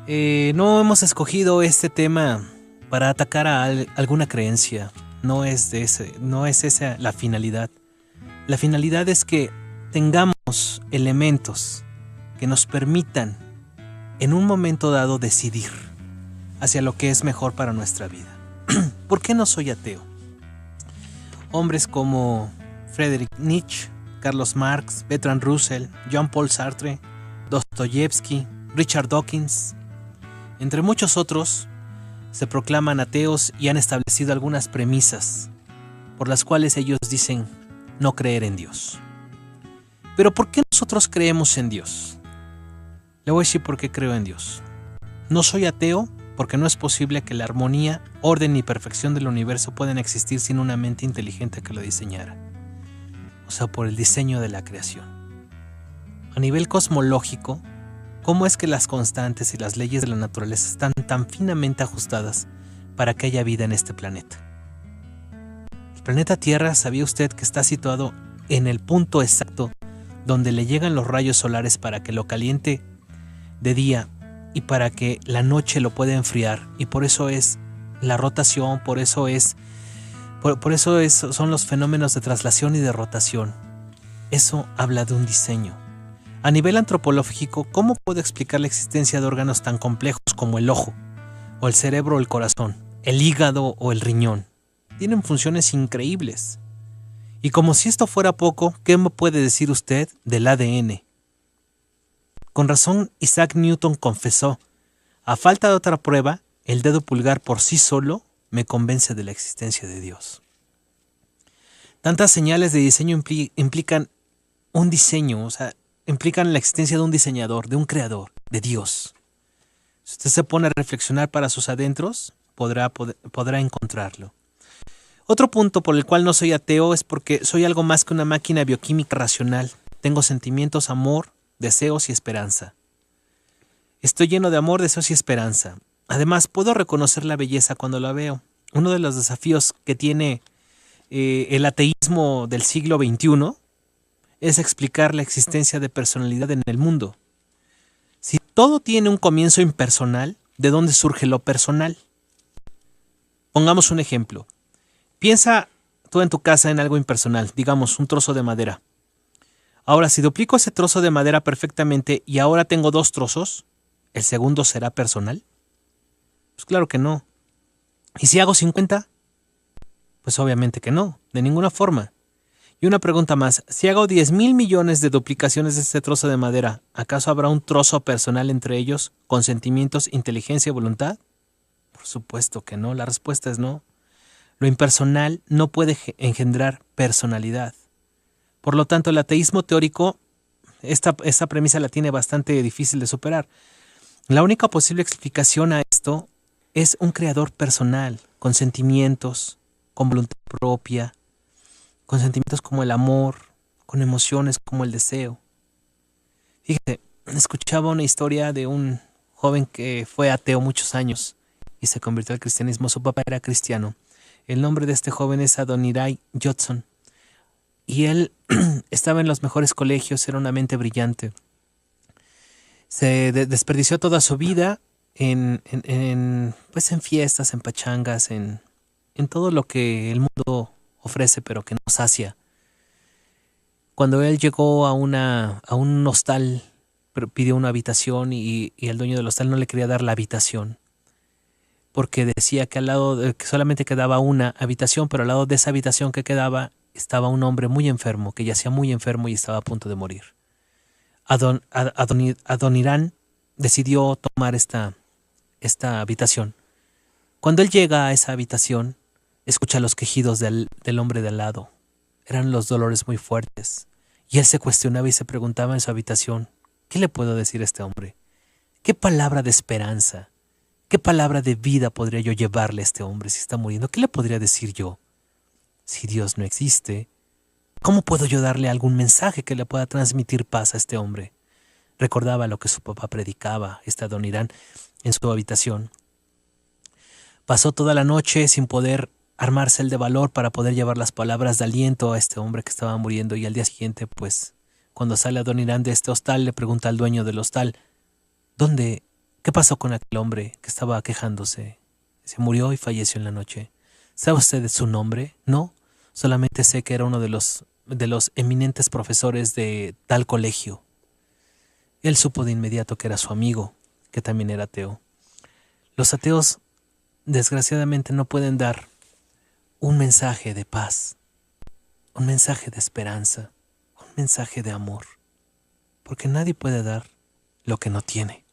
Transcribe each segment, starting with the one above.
No hemos escogido este tema para atacar a alguna creencia. No es esa la finalidad. La finalidad es que tengamos elementos que nos permitan en un momento dado decidir hacia lo que es mejor para nuestra vida. ¿Por qué no soy ateo? Hombres como Friedrich Nietzsche, Carlos Marx, Bertrand Russell, Jean-Paul Sartre, Dostoyevsky, Richard Dawkins, entre muchos otros, se proclaman ateos y han establecido algunas premisas por las cuales ellos dicen no creer en Dios. Pero ¿por qué nosotros creemos en Dios? Le voy a decir por qué creo en Dios. No soy ateo porque no es posible que la armonía, orden y perfección del universo puedan existir sin una mente inteligente que lo diseñara. O sea, por el diseño de la creación. A nivel cosmológico, ¿cómo es que las constantes y las leyes de la naturaleza están tan finamente ajustadas para que haya vida en este planeta? El planeta Tierra, ¿sabía usted que está situado en el punto exacto donde le llegan los rayos solares para que lo caliente de día y para que la noche lo pueda enfriar? Y por eso es la rotación, por eso son los fenómenos de traslación y de rotación. Eso habla de un diseño. A nivel antropológico, ¿cómo puedo explicar la existencia de órganos tan complejos como el ojo, o el cerebro o el corazón, el hígado o el riñón? Tienen funciones increíbles. Y como si esto fuera poco, ¿qué me puede decir usted del ADN? Con razón, Isaac Newton confesó: a falta de otra prueba, el dedo pulgar por sí solo me convence de la existencia de Dios. Tantas señales de diseño implican un diseño, o sea, implican la existencia de un diseñador, de un creador, de Dios. Si usted se pone a reflexionar para sus adentros, podrá encontrarlo. Otro punto por el cual no soy ateo es porque soy algo más que una máquina bioquímica racional. Tengo sentimientos, amor, deseos y esperanza. Estoy lleno de amor, deseos y esperanza. Además, puedo reconocer la belleza cuando la veo. Uno de los desafíos que tiene el ateísmo del siglo XXI es explicar la existencia de personalidad en el mundo. Si todo tiene un comienzo impersonal, ¿de dónde surge lo personal? Pongamos un ejemplo. Piensa tú en tu casa en algo impersonal, digamos un trozo de madera. Ahora, si duplico ese trozo de madera perfectamente y ahora tengo dos trozos, ¿el segundo será personal? Pues claro que no. ¿Y si hago 50? Pues obviamente que no, de ninguna forma. Y una pregunta más, si hago 10,000 millones de duplicaciones de este trozo de madera, ¿acaso habrá un trozo personal entre ellos, con sentimientos, inteligencia y voluntad? Por supuesto que no, la respuesta es no. Lo impersonal no puede engendrar personalidad. Por lo tanto, el ateísmo teórico, esta premisa la tiene bastante difícil de superar. La única posible explicación a esto es un creador personal, con sentimientos, con voluntad propia, con sentimientos como el amor, con emociones como el deseo. Fíjate, escuchaba una historia de un joven que fue ateo muchos años y se convirtió al cristianismo. Su papá era cristiano. El nombre de este joven es Adonirai Judson. Y él estaba en los mejores colegios, era una mente brillante. Se desperdició toda su vida en fiestas, en pachangas, en todo lo que el mundo ofrece pero que no sacia. Cuando él llegó a un hostal, pidió una habitación y el dueño del hostal no le quería dar la habitación porque decía que al lado que solamente quedaba una habitación, pero al lado de esa habitación que quedaba estaba un hombre muy enfermo, que yacía muy enfermo y estaba a punto de morir. Adoniran decidió tomar esta habitación. Cuando él llega a esa habitación, escucha los quejidos del hombre de al lado. Eran los dolores muy fuertes. Y él se cuestionaba y se preguntaba en su habitación, ¿qué le puedo decir a este hombre? ¿Qué palabra de esperanza? ¿Qué palabra de vida podría yo llevarle a este hombre si está muriendo? ¿Qué le podría decir yo? Si Dios no existe, ¿cómo puedo yo darle algún mensaje que le pueda transmitir paz a este hombre? Recordaba lo que su papá predicaba, Adoniran, en su habitación. Pasó toda la noche sin poder armarse el de valor para poder llevar las palabras de aliento a este hombre que estaba muriendo, y al día siguiente, pues, cuando sale Adoniran de este hostal, le pregunta al dueño del hostal, ¿Qué pasó con aquel hombre que estaba quejándose? Se murió y falleció en la noche. ¿Sabe usted de su nombre? No, solamente sé que era uno de los eminentes profesores de tal colegio. Él supo de inmediato que era su amigo, que también era ateo. Los ateos, desgraciadamente, no pueden dar un mensaje de paz, un mensaje de esperanza, un mensaje de amor, porque nadie puede dar lo que no tiene.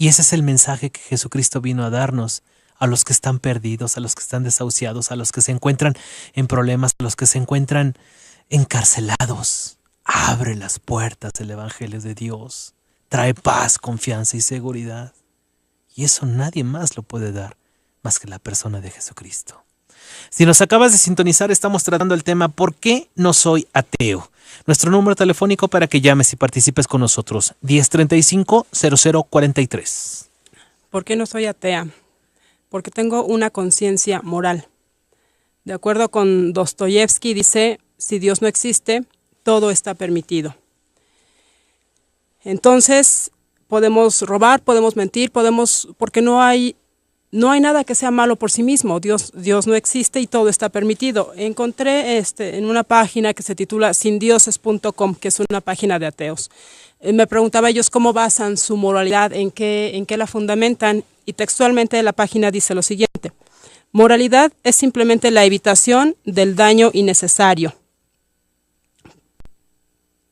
Y ese es el mensaje que Jesucristo vino a darnos, a los que están perdidos, a los que están desahuciados, a los que se encuentran en problemas, a los que se encuentran encarcelados. Abre las puertas del Evangelio de Dios, trae paz, confianza y seguridad. Y eso nadie más lo puede dar, más que la persona de Jesucristo. Si nos acabas de sintonizar, estamos tratando el tema ¿por qué no soy ateo? Nuestro número telefónico para que llames y participes con nosotros, 1035-0043. ¿Por qué no soy atea? Porque tengo una conciencia moral. De acuerdo con Dostoyevsky, dice, si Dios no existe, todo está permitido. Entonces, podemos robar, podemos mentir, porque no hay nada que sea malo por sí mismo. Dios no existe y todo está permitido. Encontré en una página que se titula sindioses.com, que es una página de ateos. Me preguntaba ellos cómo basan su moralidad, en qué la fundamentan, y textualmente la página dice lo siguiente: moralidad es simplemente la evitación del daño innecesario.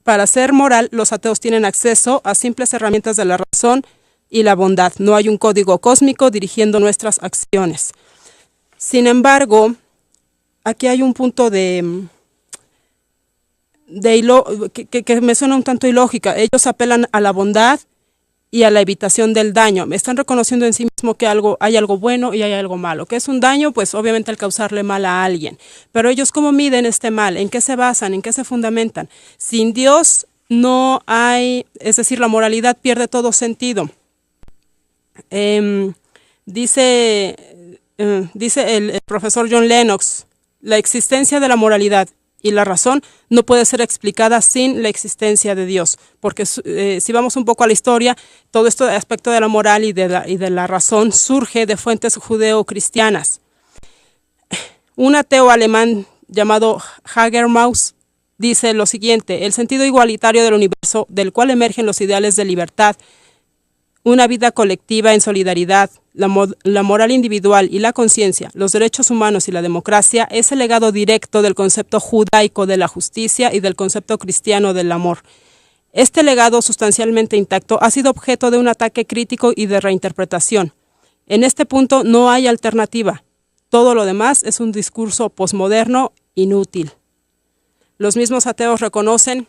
Para ser moral, los ateos tienen acceso a simples herramientas de la razón y la bondad. No hay un código cósmico dirigiendo nuestras acciones. Sin embargo, aquí hay un punto que me suena un tanto ilógica. Ellos apelan a la bondad y a la evitación del daño. Están reconociendo en sí mismo que hay algo bueno y hay algo malo. ¿Qué es un daño? Pues obviamente el causarle mal a alguien. Pero ellos, ¿cómo miden este mal? ¿En qué se basan? ¿En qué se fundamentan? Sin Dios no hay, es decir, la moralidad pierde todo sentido. Dice el profesor John Lennox, la existencia de la moralidad y la razón no puede ser explicada sin la existencia de Dios, porque si vamos un poco a la historia, todo este aspecto de la moral y de la razón surge de fuentes judeo-cristianas. Un ateo alemán llamado Habermas dice lo siguiente: el sentido igualitario del universo, del cual emergen los ideales de libertad, una vida colectiva en solidaridad, la moral individual y la conciencia, los derechos humanos y la democracia, es el legado directo del concepto judaico de la justicia y del concepto cristiano del amor. Este legado, sustancialmente intacto, ha sido objeto de un ataque crítico y de reinterpretación. En este punto no hay alternativa. Todo lo demás es un discurso posmoderno inútil. Los mismos ateos reconocen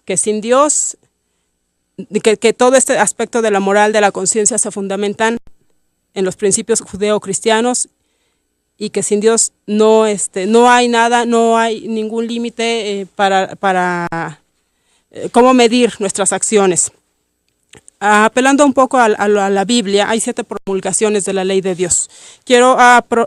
que sin Dios, que todo este aspecto de la moral, de la conciencia, se fundamentan en los principios judeo-cristianos, y que sin Dios no hay nada, no hay ningún límite para cómo medir nuestras acciones. Apelando un poco a la Biblia, hay 7 promulgaciones de la ley de Dios. Quiero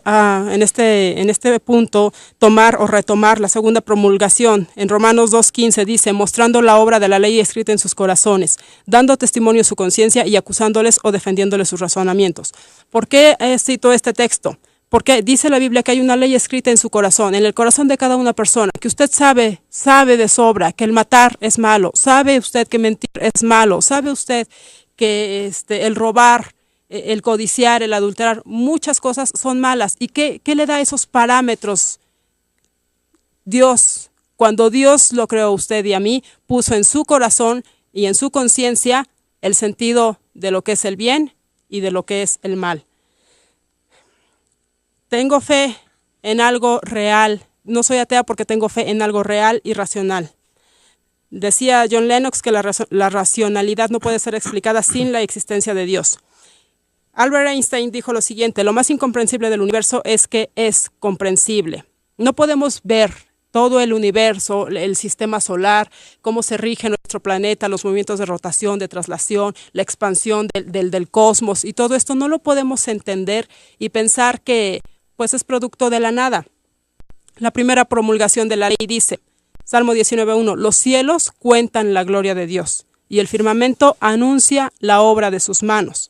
en este punto tomar o retomar la segunda promulgación. En Romanos 2:15 dice: mostrando la obra de la ley escrita en sus corazones, dando testimonio de su conciencia y acusándoles o defendiéndoles sus razonamientos. ¿Por qué cito este texto? Porque dice la Biblia que hay una ley escrita en su corazón, en el corazón de cada una persona, que usted sabe de sobra que el matar es malo, sabe usted que mentir es malo, sabe usted que el robar, el codiciar, el adulterar, muchas cosas son malas. ¿Y qué le da esos parámetros? Dios, cuando Dios lo creó a usted y a mí, puso en su corazón y en su conciencia el sentido de lo que es el bien y de lo que es el mal. Tengo fe en algo real. No soy atea porque tengo fe en algo real y racional. Decía John Lennox que la racionalidad no puede ser explicada sin la existencia de Dios. Albert Einstein dijo lo siguiente: lo más incomprensible del universo es que es comprensible. No podemos ver todo el universo, el sistema solar, cómo se rige nuestro planeta, los movimientos de rotación, de traslación, la expansión del cosmos, y todo esto no lo podemos entender y pensar que pues es producto de la nada. La primera promulgación de la ley dice, Salmo 19:1, los cielos cuentan la gloria de Dios y el firmamento anuncia la obra de sus manos.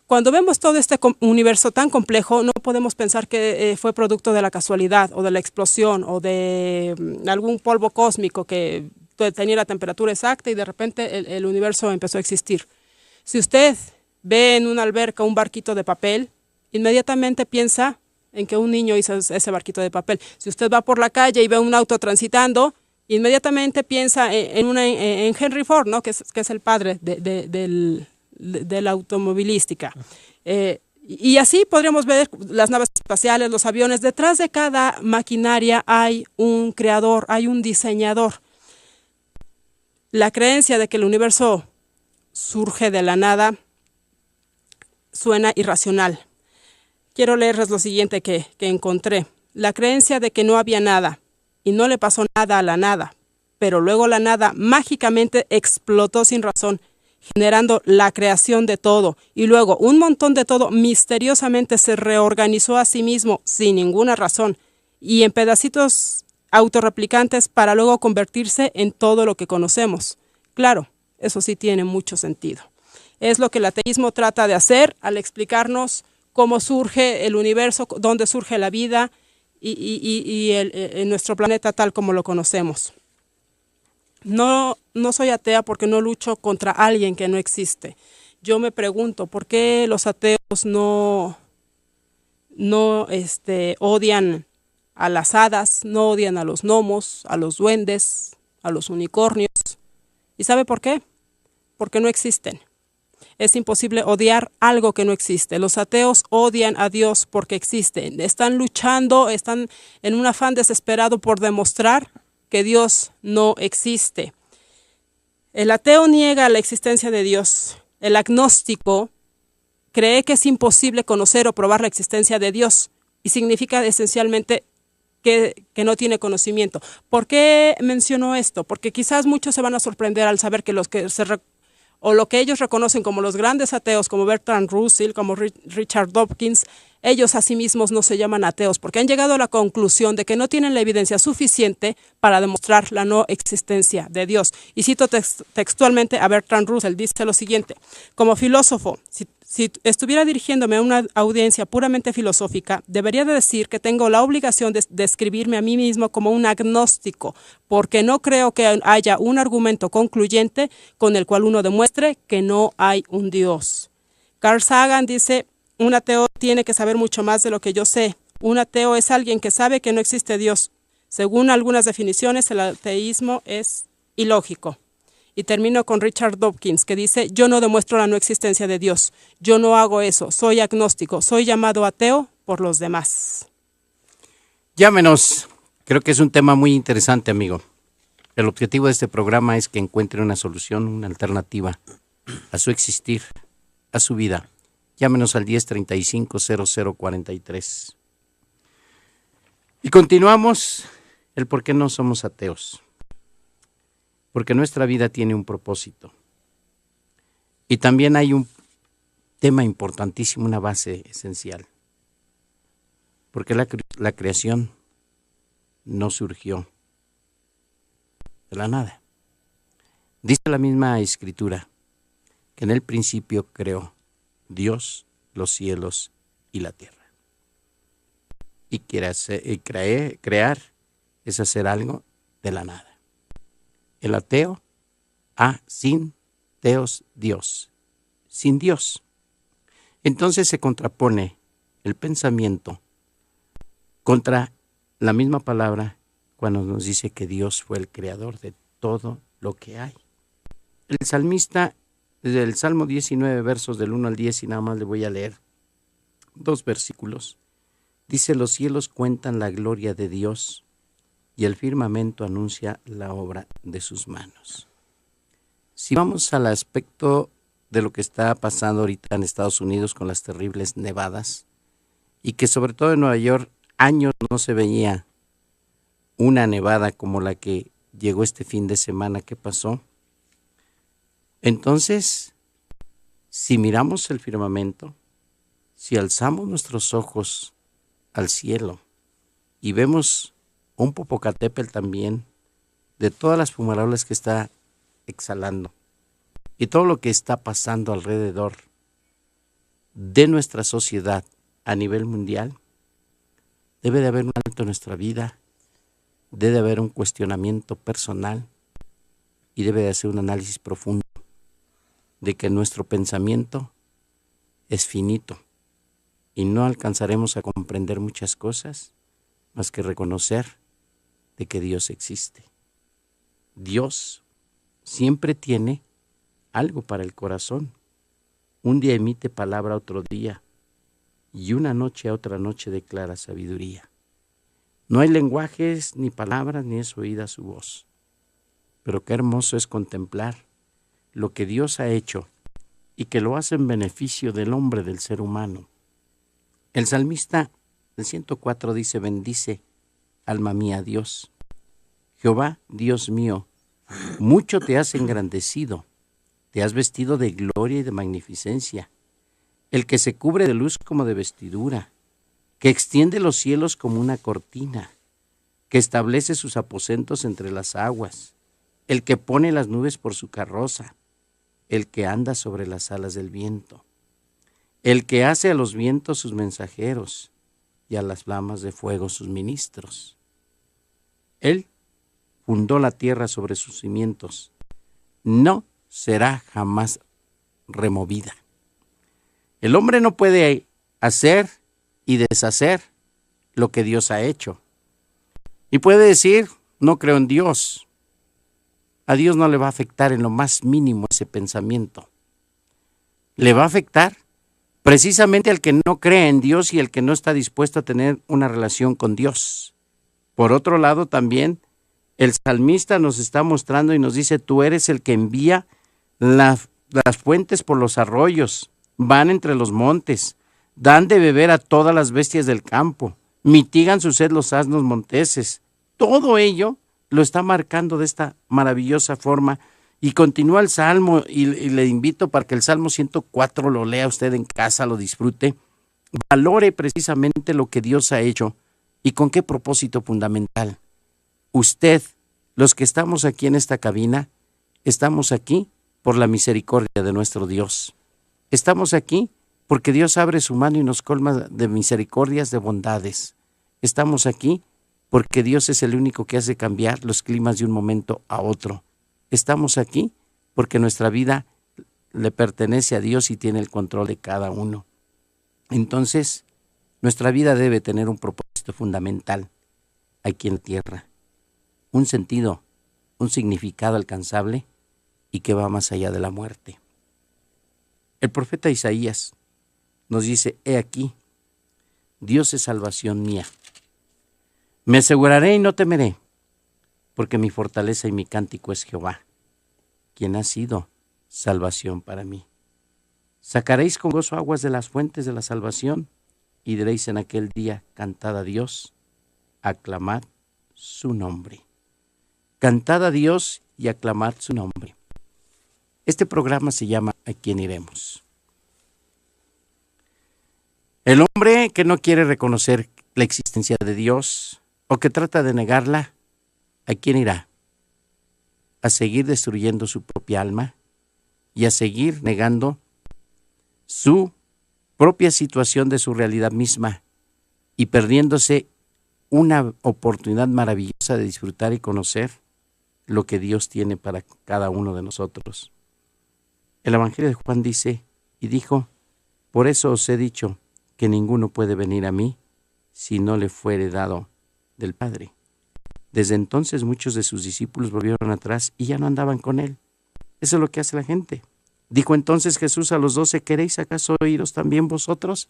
Cuando vemos todo este universo tan complejo, no podemos pensar que fue producto de la casualidad o de la explosión o de algún polvo cósmico que tenía la temperatura exacta y de repente el universo empezó a existir. Si usted ve en una alberca un barquito de papel, inmediatamente piensa en que un niño hizo ese barquito de papel. Si usted va por la calle y ve un auto transitando, inmediatamente piensa en Henry Ford, ¿no? que es el padre de la automovilística. Y así podríamos ver las naves espaciales, los aviones. Detrás de cada maquinaria hay un creador, hay un diseñador. La creencia de que el universo surge de la nada suena irracional. Quiero leerles lo siguiente que encontré. La creencia de que no había nada y no le pasó nada a la nada, pero luego la nada mágicamente explotó sin razón, generando la creación de todo, y luego un montón de todo misteriosamente se reorganizó a sí mismo sin ninguna razón y en pedacitos autorreplicantes para luego convertirse en todo lo que conocemos. Claro, eso sí tiene mucho sentido. Es lo que el ateísmo trata de hacer al explicarnos cómo surge el universo, dónde surge la vida y nuestro planeta tal como lo conocemos. No soy atea porque no lucho contra alguien que no existe. Yo me pregunto, ¿por qué los ateos no odian a las hadas, no odian a los gnomos, a los duendes, a los unicornios? ¿Y sabe por qué? Porque no existen. Es imposible odiar algo que no existe. Los ateos odian a Dios porque existen. Están luchando, están en un afán desesperado por demostrar que Dios no existe. El ateo niega la existencia de Dios. El agnóstico cree que es imposible conocer o probar la existencia de Dios y significa esencialmente que no tiene conocimiento. ¿Por qué menciono esto? Porque quizás muchos se van a sorprender al saber que lo que ellos reconocen como los grandes ateos, como Bertrand Russell, como Richard Dawkins, ellos a sí mismos no se llaman ateos porque han llegado a la conclusión de que no tienen la evidencia suficiente para demostrar la no existencia de Dios. Y cito textualmente a Bertrand Russell, dice lo siguiente: como filósofo, si estuviera dirigiéndome a una audiencia puramente filosófica, debería de decir que tengo la obligación de describirme a mí mismo como un agnóstico, porque no creo que haya un argumento concluyente con el cual uno demuestre que no hay un Dios. Carl Sagan dice: un ateo tiene que saber mucho más de lo que yo sé. Un ateo es alguien que sabe que no existe Dios. Según algunas definiciones, el ateísmo es ilógico. Y termino con Richard Dawkins, que dice: yo no demuestro la no existencia de Dios. Yo no hago eso. Soy agnóstico. Soy llamado ateo por los demás. Llámenos. Creo que es un tema muy interesante, amigo. El objetivo de este programa es que encuentre una solución, una alternativa a su existir, a su vida. Llámenos al 1035-0043. Y continuamos el por qué no somos ateos. Porque nuestra vida tiene un propósito. Y también hay un tema importantísimo, una base esencial. Porque la creación no surgió de la nada. Dice la misma Escritura que en el principio creó Dios los cielos y la tierra. Y crear es hacer algo de la nada. El ateo, sin teos, Dios, sin Dios. Entonces se contrapone el pensamiento contra la misma palabra cuando nos dice que Dios fue el creador de todo lo que hay. El salmista, desde el Salmo 19, versos del 1 al 10, y nada más le voy a leer 2 versículos. Dice: los cielos cuentan la gloria de Dios y el firmamento anuncia la obra de sus manos. Si vamos al aspecto de lo que está pasando ahorita en Estados Unidos con las terribles nevadas, y que sobre todo en Nueva York años no se veía una nevada como la que llegó este fin de semana que pasó. Entonces, si miramos el firmamento, si alzamos nuestros ojos al cielo y vemos un Popocatépetl también, de todas las fumarolas que está exhalando, y todo lo que está pasando alrededor de nuestra sociedad a nivel mundial, debe de haber un alto en nuestra vida, debe de haber un cuestionamiento personal y debe de hacer un análisis profundo de que nuestro pensamiento es finito y no alcanzaremos a comprender muchas cosas más que reconocer de que Dios existe. Dios siempre tiene algo para el corazón. Un día emite palabra otro día, y una noche a otra noche declara sabiduría. No hay lenguajes, ni palabras, ni es oída su voz. Pero qué hermoso es contemplar lo que Dios ha hecho y que lo hace en beneficio del hombre, del ser humano. El salmista del 104 dice: bendice, alma mía, a Dios. Jehová, Dios mío, mucho te has engrandecido, te has vestido de gloria y de magnificencia. El que se cubre de luz como de vestidura, que extiende los cielos como una cortina, que establece sus aposentos entre las aguas, el que pone las nubes por su carroza, el que anda sobre las alas del viento, el que hace a los vientos sus mensajeros y a las flamas de fuego sus ministros. Él fundó la tierra sobre sus cimientos, no será jamás removida. El hombre no puede hacer y deshacer lo que Dios ha hecho. Y puede decir: no creo en Dios. A Dios no le va a afectar en lo más mínimo ese pensamiento. Le va a afectar precisamente al que no cree en Dios y al que no está dispuesto a tener una relación con Dios. Por otro lado, también el salmista nos está mostrando y nos dice: tú eres el que envía las fuentes por los arroyos, van entre los montes, dan de beber a todas las bestias del campo, mitigan su sed los asnos monteses. Todo ello lo está marcando de esta maravillosa forma. Y continúa el Salmo, y le invito para que el Salmo 104 lo lea usted en casa, lo disfrute, valore precisamente lo que Dios ha hecho y con qué propósito fundamental. Usted, los que estamos aquí en esta cabina, estamos aquí por la misericordia de nuestro Dios. Estamos aquí porque Dios abre su mano y nos colma de misericordias, de bondades. Estamos aquí porque Dios es el único que hace cambiar los climas de un momento a otro. Estamos aquí porque nuestra vida le pertenece a Dios y tiene el control de cada uno. Entonces, nuestra vida debe tener un propósito fundamental aquí en la tierra, un sentido, un significado alcanzable y que va más allá de la muerte. El profeta Isaías nos dice: he aquí, Dios es salvación mía. Me aseguraré y no temeré, porque mi fortaleza y mi cántico es Jehová, quien ha sido salvación para mí. Sacaréis con gozo aguas de las fuentes de la salvación, y diréis en aquel día: cantad a Dios, aclamad su nombre. Cantad a Dios y aclamad su nombre. Este programa se llama ¿A quién iremos? El hombre que no quiere reconocer la existencia de Dios o que trata de negarla, ¿a quién irá? ¿A seguir destruyendo su propia alma y a seguir negando su propia situación de su realidad misma y perdiéndose una oportunidad maravillosa de disfrutar y conocer lo que Dios tiene para cada uno de nosotros? El Evangelio de Juan dice y dijo: por eso os he dicho que ninguno puede venir a mí si no le fuere dado del Padre. Desde entonces muchos de sus discípulos volvieron atrás y ya no andaban con él. Eso es lo que hace la gente. Dijo entonces Jesús a los 12: ¿queréis acaso iros también vosotros?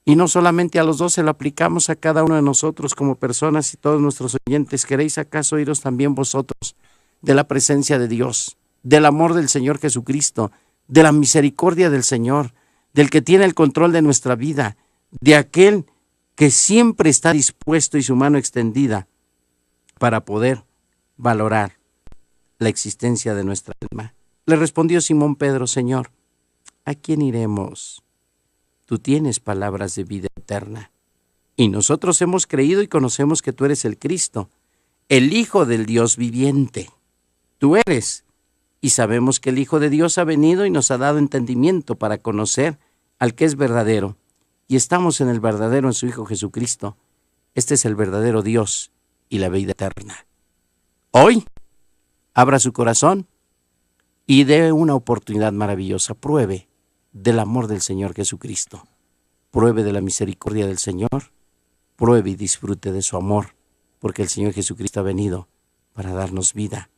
Y no solamente a los 12, lo aplicamos a cada uno de nosotros como personas y todos nuestros oyentes. ¿Queréis acaso iros también vosotros de la presencia de Dios, del amor del Señor Jesucristo, de la misericordia del Señor, del que tiene el control de nuestra vida, de aquel que siempre está dispuesto y su mano extendida para poder valorar la existencia de nuestra alma? Le respondió Simón Pedro: Señor, ¿a quién iremos? Tú tienes palabras de vida eterna, y nosotros hemos creído y conocemos que tú eres el Cristo, el Hijo del Dios viviente. Tú eres y sabemos que el Hijo de Dios ha venido y nos ha dado entendimiento para conocer al que es verdadero, y estamos en el verdadero, en su Hijo Jesucristo. Este es el verdadero Dios y la vida eterna. Hoy, abra su corazón y dé una oportunidad maravillosa. Pruebe del amor del Señor Jesucristo. Pruebe de la misericordia del Señor. Pruebe y disfrute de su amor, porque el Señor Jesucristo ha venido para darnos vida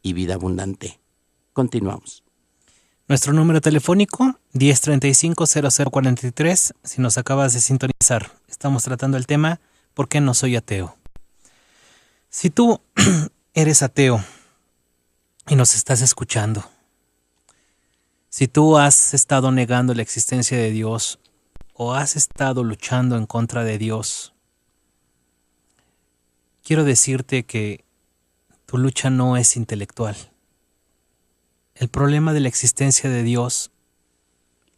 y vida abundante. Continuamos. Nuestro número telefónico, 1035-0043, si nos acabas de sintonizar. Estamos tratando el tema, ¿por qué no soy ateo? Si tú eres ateo y nos estás escuchando, si tú has estado negando la existencia de Dios o has estado luchando en contra de Dios, quiero decirte que tu lucha no es intelectual. El problema de la existencia de Dios,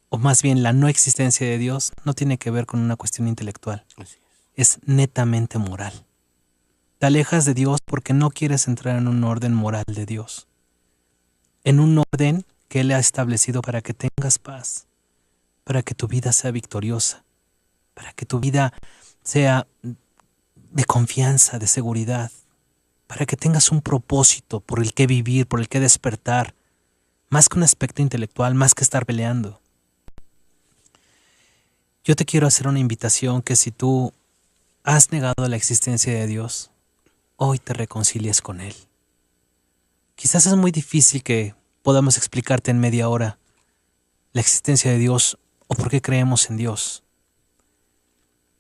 o más bien la no existencia de Dios, no tiene que ver con una cuestión intelectual. Es netamente moral. Te alejas de Dios porque no quieres entrar en un orden moral de Dios. En un orden que Él ha establecido para que tengas paz, para que tu vida sea victoriosa, para que tu vida sea de confianza, de seguridad, para que tengas un propósito por el que vivir, por el que despertar, más que un aspecto intelectual, más que estar peleando. Yo te quiero hacer una invitación que si tú has negado la existencia de Dios, hoy te reconcilies con Él. Quizás es muy difícil que podamos explicarte en media hora la existencia de Dios o por qué creemos en Dios.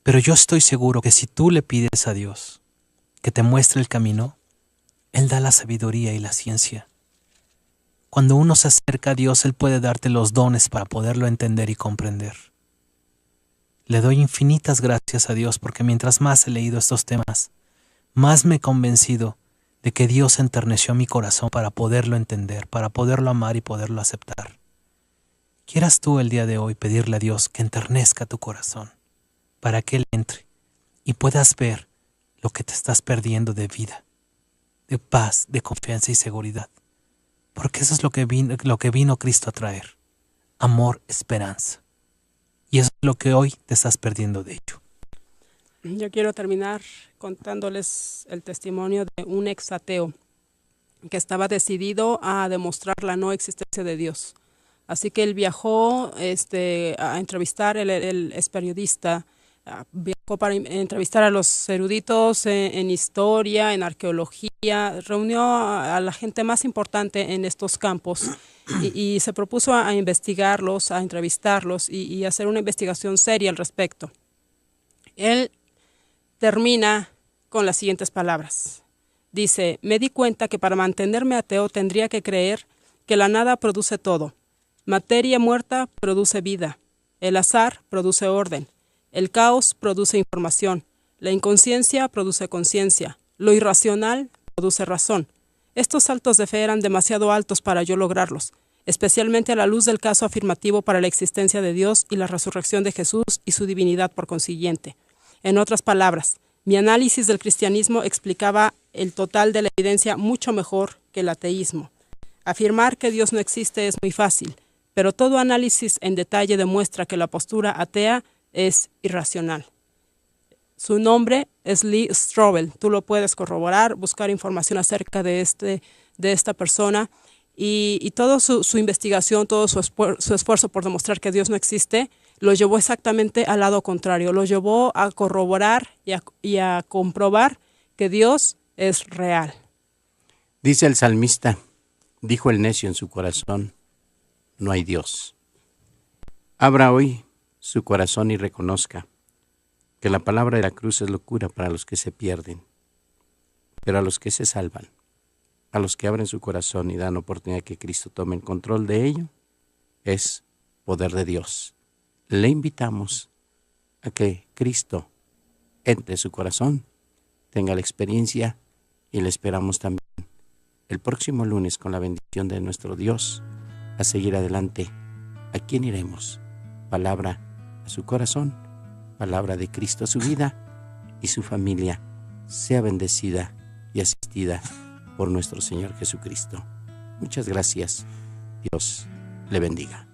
Pero yo estoy seguro que si tú le pides a Dios que te muestre el camino, Él da la sabiduría y la ciencia. Cuando uno se acerca a Dios, Él puede darte los dones para poderlo entender y comprender. Le doy infinitas gracias a Dios porque mientras más he leído estos temas, más me he convencido de que Dios enterneció mi corazón para poderlo entender, para poderlo amar y poderlo aceptar. Quieras tú el día de hoy pedirle a Dios que enternezca tu corazón, para que Él entre y puedas ver lo que te estás perdiendo de vida, de paz, de confianza y seguridad. Porque eso es lo que vino Cristo a traer. Amor, esperanza. Y eso es lo que hoy te estás perdiendo de ello. Yo quiero terminar contándoles el testimonio de un ex ateo que estaba decidido a demostrar la no existencia de Dios. Así que él viajó a entrevistar, él es periodista, viajó para entrevistar a los eruditos en historia, en arqueología, reunió a la gente más importante en estos campos y se propuso a investigarlos, a entrevistarlos y hacer una investigación seria al respecto. Él termina con las siguientes palabras. Dice: me di cuenta que para mantenerme ateo tendría que creer que la nada produce todo. Materia muerta produce vida. El azar produce orden. El caos produce información. La inconsciencia produce conciencia. Lo irracional produce razón. Estos saltos de fe eran demasiado altos para yo lograrlos, especialmente a la luz del caso afirmativo para la existencia de Dios y la resurrección de Jesús y su divinidad por consiguiente. En otras palabras, mi análisis del cristianismo explicaba el total de la evidencia mucho mejor que el ateísmo. Afirmar que Dios no existe es muy fácil, pero todo análisis en detalle demuestra que la postura atea es irracional. Su nombre es Lee Strobel. Tú lo puedes corroborar, buscar información acerca de esta persona y toda su investigación, todo su esfuerzo por demostrar que Dios no existe, lo llevó exactamente al lado contrario. Lo llevó a corroborar y a comprobar que Dios es real. Dice el salmista, dijo el necio en su corazón, no hay Dios. Abra hoy su corazón y reconozca que la palabra de la cruz es locura para los que se pierden, pero a los que se salvan, a los que abren su corazón y dan oportunidad que Cristo tome el control de ello, es poder de Dios. Le invitamos a que Cristo entre en su corazón, tenga la experiencia y le esperamos también el próximo lunes con la bendición de nuestro Dios a seguir adelante. ¿A quién iremos? Palabra a su corazón, palabra de Cristo a su vida y su familia sea bendecida y asistida por nuestro Señor Jesucristo. Muchas gracias. Dios le bendiga.